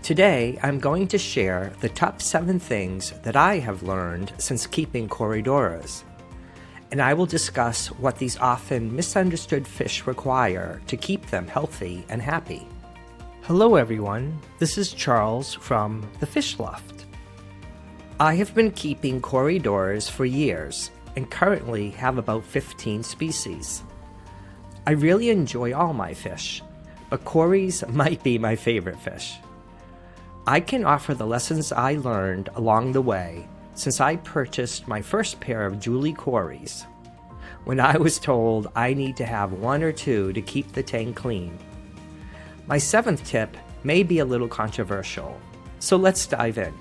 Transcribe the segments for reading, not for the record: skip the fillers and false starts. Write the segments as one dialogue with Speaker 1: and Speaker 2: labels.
Speaker 1: Today, I'm going to share the top 7 things that I have learned since keeping Corydoras, and I will discuss what these often misunderstood fish require to keep them healthy and happy. Hello everyone, this is Charles from the FishLoft. I have been keeping Corydoras for years and currently have about 15 species. I really enjoy all my fish, but Corys might be my favorite fish. I can offer the lessons I learned along the way since I purchased my first pair of Julii Corys, when I was told I need to have 1 or 2 to keep the tank clean. My 7th tip may be a little controversial, so let's dive in.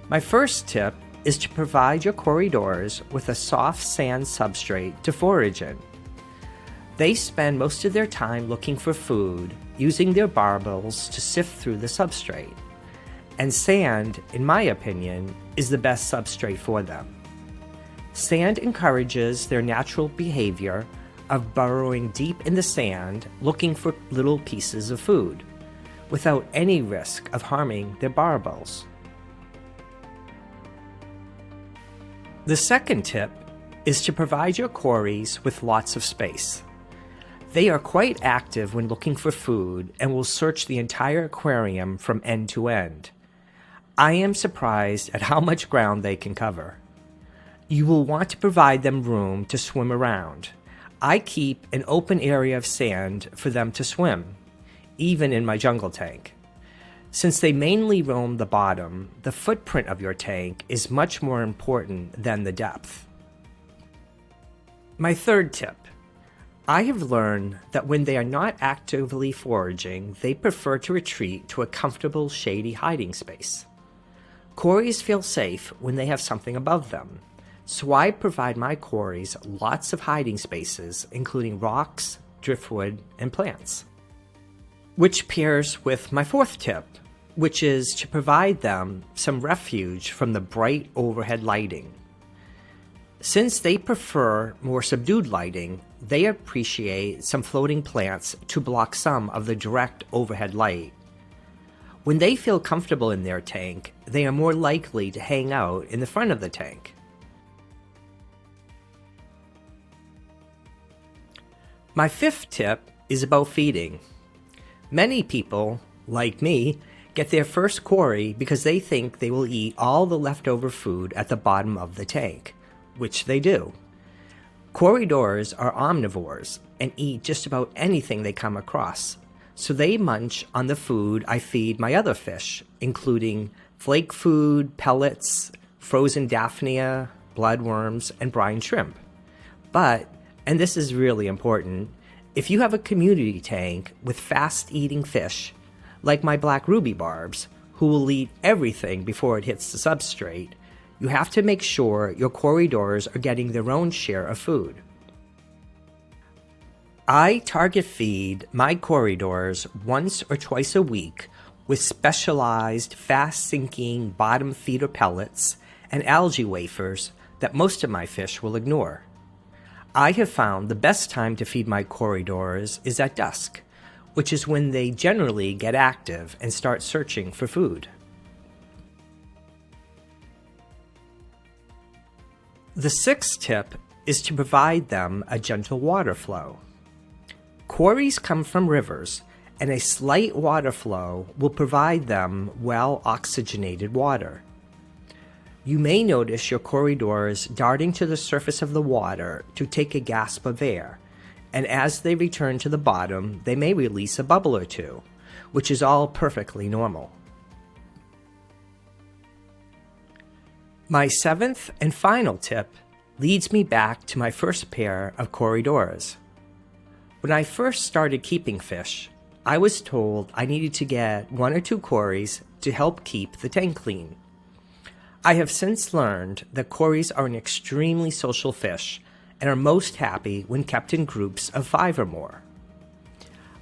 Speaker 1: My first tip is to provide your Corydoras with a soft sand substrate to forage in. They spend most of their time looking for food, using their barbels to sift through the substrate. And sand, in my opinion, is the best substrate for them. Sand encourages their natural behavior of burrowing deep in the sand, looking for little pieces of food, without any risk of harming their barbels. The second tip is to provide your Corys with lots of space. They are quite active when looking for food and will search the entire aquarium from end to end. I am surprised at how much ground they can cover. You will want to provide them room to swim around. I keep an open area of sand for them to swim, even in my jungle tank. Since they mainly roam the bottom, the footprint of your tank is much more important than the depth. My third tip. I have learned that when they are not actively foraging, they prefer to retreat to a comfortable, shady hiding space. Corys feel safe when they have something above them, so I provide my Corys lots of hiding spaces, including rocks, driftwood, and plants. Which pairs with my fourth tip, which is to provide them some refuge from the bright overhead lighting. Since they prefer more subdued lighting, they appreciate some floating plants to block some of the direct overhead light. When they feel comfortable in their tank, they are more likely to hang out in the front of the tank. My fifth tip is about feeding. Many people, like me, get their first Cory because they think they will eat all the leftover food at the bottom of the tank, which they do. Corydoras are omnivores and eat just about anything they come across, so they munch on the food I feed my other fish, including flake food, pellets, frozen daphnia, bloodworms, and brine shrimp. But, and this is really important, if you have a community tank with fast-eating fish, like my black ruby barbs, who will eat everything before it hits the substrate, you have to make sure your Corydoras are getting their own share of food. I target feed my Corydoras once or twice a week with specialized fast-sinking bottom feeder pellets and algae wafers that most of my fish will ignore. I have found the best time to feed my Corydoras is at dusk, which is when they generally get active and start searching for food. The sixth tip is to provide them a gentle water flow. Corys come from rivers, and a slight water flow will provide them well-oxygenated water. You may notice your Corydoras darting to the surface of the water to take a gasp of air, and as they return to the bottom, they may release a bubble or two, which is all perfectly normal. My seventh and final tip leads me back to my first pair of Corydoras. When I first started keeping fish, I was told I needed to get 1 or 2 Corys to help keep the tank clean. I have since learned that Corys are an extremely social fish and are most happy when kept in groups of 5 or more.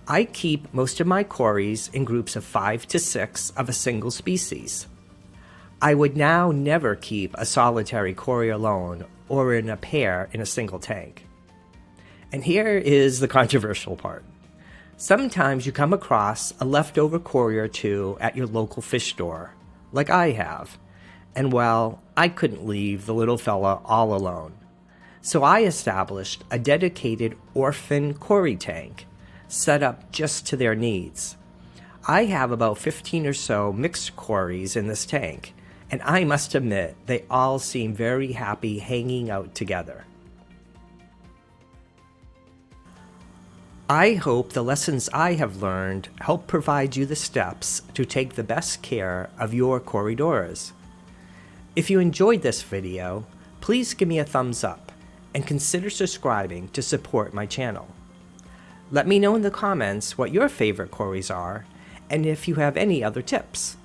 Speaker 1: I keep most of my Corys in groups of 5 to 6 of a single species. I would now never keep a solitary Cory alone or in a pair in a single tank. And here is the controversial part. Sometimes you come across a leftover Cory or two at your local fish store, like I have, and well, I couldn't leave the little fella all alone. So I established a dedicated orphan Cory tank, set up just to their needs. I have about 15 or so mixed Corys in this tank, and I must admit they all seem very happy hanging out together. I hope the lessons I have learned help provide you the steps to take the best care of your Corydoras. If you enjoyed this video, please give me a thumbs up and consider subscribing to support my channel. Let me know in the comments what your favorite Corys are and if you have any other tips.